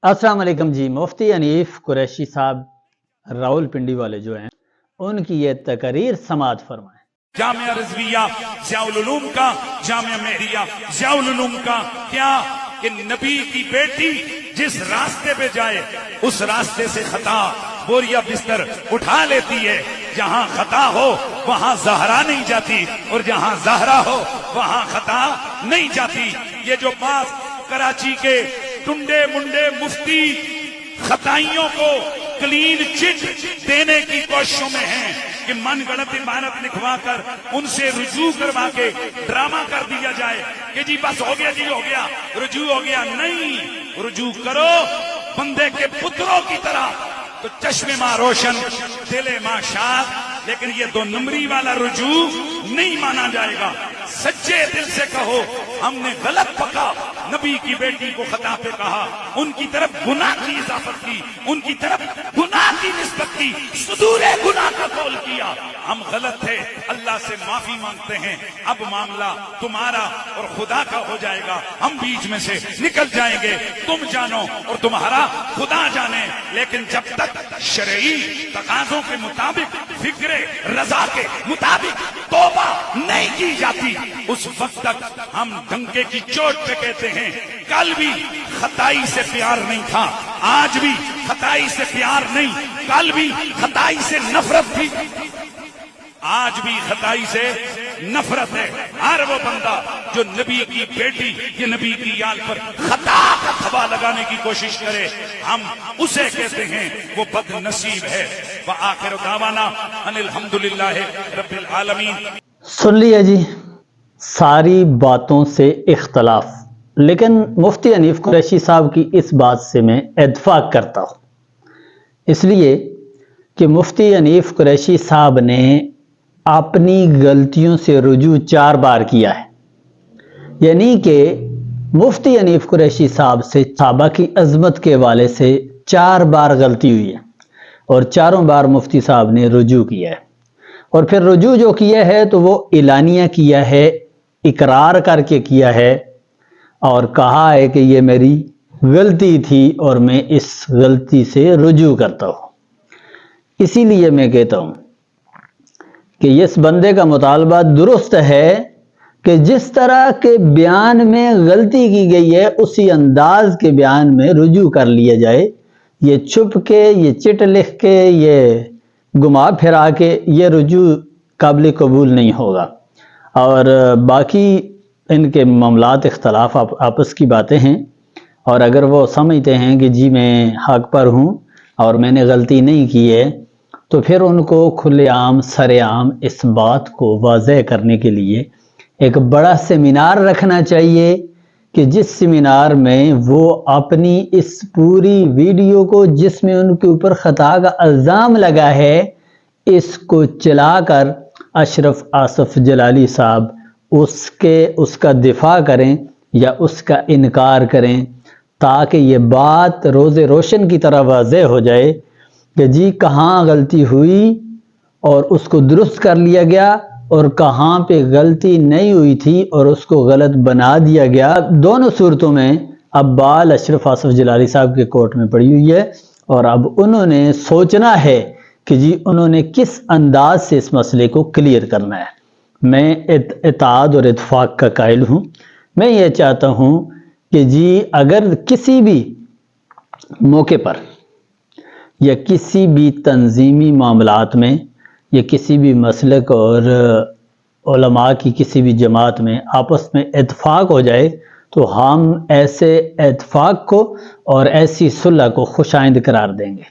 अस्सलाम वालेकुम जी। मुफ्ती हनीफ कुरैशी साहब रावलपिंडी वाले जो हैं, उनकी ये तकरीर समाअत फरमाएं। जामिया रिजविया ज़ियाउल उलूम का, जामिया मेहरिया ज़ियाउल उलूम का क्या कि नबी की बेटी जिस रास्ते पे जाए उस रास्ते से खता बोरिया बिस्तर उठा लेती है। जहां खता हो वहां ज़हरा नहीं जाती और जहां ज़हरा हो वहां खता नहीं जाती। ये जो बात कराची के टुंडे मुंडे मुफ्ती खताइयों को क्लीन चिट देने की कोशिशों में हैं कि मन गलत इबारत लिखवा कर उनसे रुजू करवा के ड्रामा कर दिया जाए कि जी बस हो गया, जी हो गया, रुजू हो गया। नहीं, रुजू करो बंदे के पुत्रों की तरह तो चश्मे मां रोशन दिले मां शाद। लेकिन ये दो नंबरी वाला रुजू नहीं माना जाएगा। सच्चे दिल से कहो हमने गलत पका, नबी की बेटी को खता पे कहा, उनकी तरफ गुनाह की इजाफत की, उनकी तरफ गुनाह की निस्बत की, सुदूरे गुनाह का कौल किया। हम गलत थे, अल्लाह से माफी मांगते हैं। अब मामला तुम्हारा और खुदा का हो जाएगा। हम बीच में से निकल जाएंगे, तुम जानो और तुम्हारा खुदा जाने। लेकिन जब तक शरई तकाज़ों के मुताबिक, फिक्रे रजा के मुताबिक तौबा नहीं की जाती, उस वक्त तक हम डंके की चोट पे कहते हैं कल भी खताई से प्यार नहीं था, आज भी खताई से प्यार नहीं, कल भी खताई से नफरत थी, आज भी खताई से नफरत है। हर वो बंदा जो नबी की बेटी या नबी की याद पर खता का थबा लगाने की कोशिश करे, हम उसे कहते हैं वो बदनसीब है। व आखिर दावाना अनिल हम्दुलिल्लाह रब्बिल आलमीन। सुन लिया जी, सारी बातों से इख्तलाफ, लेकिन मुफ्ती हनीफ कुरैशी साहब की इस बात से मैं इत्फाक करता हूँ, इसलिए कि मुफ्ती हनीफ कुरैशी साहब ने अपनी गलतियों से रुजू 4 बार किया है। यानी कि मुफ्ती हनीफ कुरैशी साहब से सहाबा की अजमत के हवाले से 4 बार गलती हुई है और चारों बार मुफ्ती साहब ने रुजू किया है। और फिर रुजू जो किया है तो वो इलानिया किया है, इकरार करके किया है और कहा है कि ये मेरी गलती थी और मैं इस गलती से रुजू करता हूँ। इसीलिए मैं कहता हूँ कि इस बंदे का मुतालबा दुरुस्त है कि जिस तरह के बयान में गलती की गई है उसी अंदाज के बयान में रुजू कर लिया जाए। ये छुप के, ये चिट लिख के, ये घुमा फिरा के ये रुजू काबिल कबूल नहीं होगा। और बाकी इनके मामलात इख्तलाफ आपस की बातें हैं, और अगर वो समझते हैं कि जी मैं हक पर हूँ और मैंने गलती नहीं की है, तो फिर उनको खुलेआम सरेआम इस बात को वाज़ेह करने के लिए एक बड़ा सेमिनार रखना चाहिए कि जिस सेमिनार में वो अपनी इस पूरी वीडियो को, जिसमें उनके ऊपर खता का इल्ज़ाम लगा है, इसको चलाकर अशरफ आसफ जलाली साहब उसका दिफा करें या उसका इनकार करें, ताकि ये बात रोज़े रोशन की तरह वाज़ेह हो जाए कि जी कहाँ गलती हुई और उसको दुरुस्त कर लिया गया और कहाँ पे गलती नहीं हुई थी और उसको गलत बना दिया गया। दोनों सूरतों में अब बाल अशरफ आसफ जलाली साहब के कोर्ट में पड़ी हुई है और अब उन्होंने सोचना है कि जी उन्होंने किस अंदाज से इस मसले को क्लियर करना है। मैं इत्तेहाद और इत्तेफाक का कायल हूँ। मैं ये चाहता हूँ कि जी अगर किसी भी मौके पर या किसी भी तंजीमी मामलात में या किसी भी मसलक और उलमा की किसी भी जमात में आपस में इत्तेफाक हो जाए, तो हम ऐसे इत्तेफाक को और ऐसी सुलह को खुशाइंद करार देंगे।